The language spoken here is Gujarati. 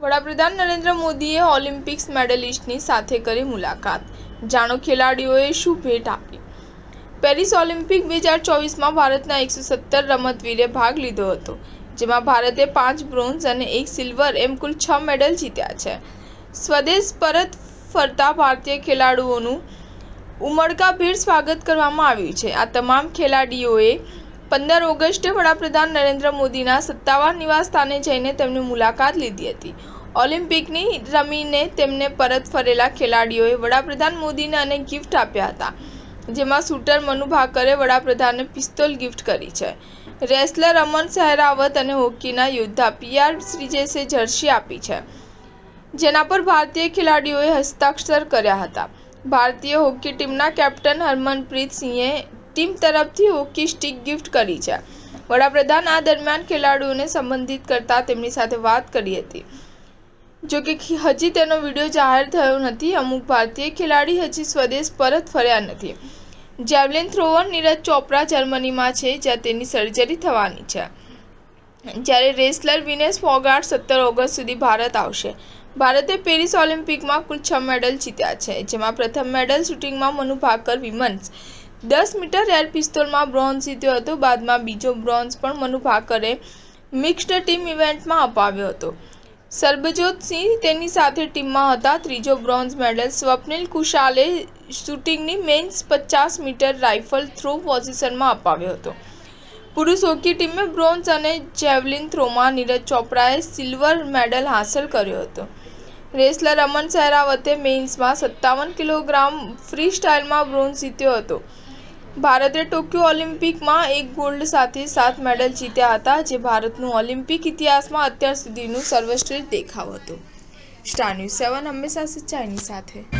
વડાપ્રધાન નરેન્દ્ર મોદીએ ઓલિમ્પિક્સ મેડલિસ્ટની સાથે કરી મુલાકાત। જાણો ખેલાડીઓએ શું ભેટ આપી। પેરિસ ઓલિમ્પિક 2024માં ભારતના 117 રમતવીરે ભાગ લીધો હતો, જેમાં ભારતે 5 બ્રોન્ઝ અને 1 સિલ્વર એમ કુલ 6 મેડલ જીત્યા છે। સ્વદેશ પરત ફરતા ભારતીય ખેલાડીઓનું ઉમળકાભેર સ્વાગત કરવામાં આવ્યું છે। આ તમામ ખેલાડીઓએ 15 ઓગસ્ટે વડાપ્રધાન નરેન્દ્ર મોદીના સત્તાવાર નિવાસસ્થાને જઈને તેમની મુલાકાત લીધી હતી। ઓલિમ્પિકની રમીને તેમને પરત ફરેલા ખેલાડીઓએ વડાપ્રધાન મોદીને અનેક ગિફ્ટ આપ્યા હતા, જેમાં શૂટર મનુ ભાકરે વડાપ્રધાનને પિસ્તોલ ગિફ્ટ કરી છે। રેસલર અમન સેહરાવત અને હોકીના યોદ્ધા PR શ્રીજેશે જર્સી આપી છે, જેના પર ભારતીય ખેલાડીઓએ હસ્તાક્ષર કર્યા હતા। ભારતીય હોકી ટીમના કેપ્ટન હરમનપ્રીત સિંહે ટીમ તરફથી હોકી સ્ટિક ગિફ્ટ કરી છે। વડાપ્રધાન આ દરમિયાન ખેલાડીઓને સંબોધિત કરતા તેમની સાથે વાત કરી હતી, જો કે હજી તેનો વિડીયો જાહેર થયો નથી। અમુક ભારતીય ખેલાડી હજી સ્વદેશ પરત ફર્યા નથી। જેવલિન થ્રોવર નીરજ ચોપરા જર્મનીમાં છે, જ્યાં તેની સર્જરી થવાની છે, જ્યારે રેસલર વિનેશ ફોગાટ 17 ઓગસ્ટ સુધી ભારત આવશે। ભારતે પેરિસ ઓલિમ્પિકમાં કુલ 6 મેડલ જીત્યા છે, જેમાં પ્રથમ મેડલ શૂટિંગમાં Manu Bhaker women's 10 metre air પિસ્તોલમાં બ્રોન્ઝ જીત્યો હતો। બાદમાં બીજો બ્રોન્ઝ પણ મનુ ભાકરે મિક્સ્ડ ટીમ ઇવેન્ટમાં અપાવ્યો હતો। સરબજોત સિંહ તેની સાથે ટીમમાં હતા। ત્રીજો બ્રોન્ઝ મેડલ સ્વપ્નિલ કુશાલે શૂટિંગની મેન્સ 50 મીટર રાઇફલ થ્રો પોઝિશનમાં અપાવ્યો હતો। પુરુષ હોકી ટીમે બ્રોન્ઝ અને જેવલિન થ્રોમાં નીરજ ચોપરાએ સિલ્વર મેડલ હાંસલ કર્યો હતો। રેસલર અમન સેહરાવતે મેન્સમાં 57 કિલોગ્રામ ફ્રી સ્ટાઇલમાં બ્રોન્ઝ જીત્યો હતો। ભારતે ટોક્યો ઓલિમ્પિકમાં 1 ગોલ્ડ સાથે 7 મેડલ જીત્યા હતા, જે ભારતનું ઓલિમ્પિક ઇતિહાસમાં અત્યાર સુધીનું સર્વશ્રેષ્ઠ દેખાવ હતો। સ્ટાર ન્યૂઝ 7 હંમેશા સચ્ચાઈની સાથે।